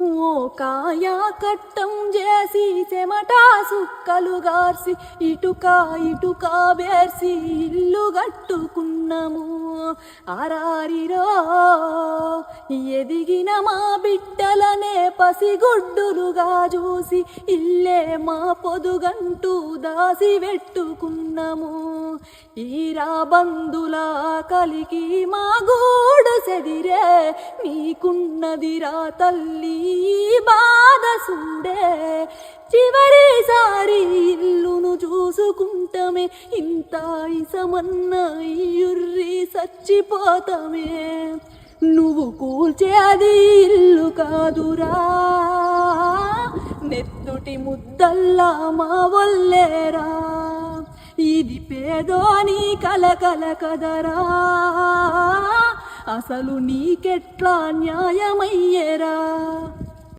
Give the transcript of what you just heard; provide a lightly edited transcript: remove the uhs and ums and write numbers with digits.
ఓ కాయ కట్టం చేసి చెమటా సుక్కలు గార్సి ఇటుక వేర్సి ఇల్లు కట్టుకున్నాము. ఆరారిరో ఎదిగిన మా బిడ్డలనే పసిగుడ్డులుగా చూసి ఇల్లే మా పొదుగంటూ దాసి పెట్టుకున్నాము. ఈరా బంధుల కలికి మా గూడు సెదిరే నీకున్నదిరా తల్లి బాధ సుండే. చివరిసారి ఇల్లును చూసుకుంటమే ఇంత ఇసమన్న ఇయుర్రి చచ్చిపోతామే. నువ్వు కూల్చేది ఇల్లు కాదురా నెత్తుటి ముద్దల్లా మా వల్లేరా. ఇది పేదోని కలకల కదరా అసలు నీకెట్లా న్యాయమయ్యేరా.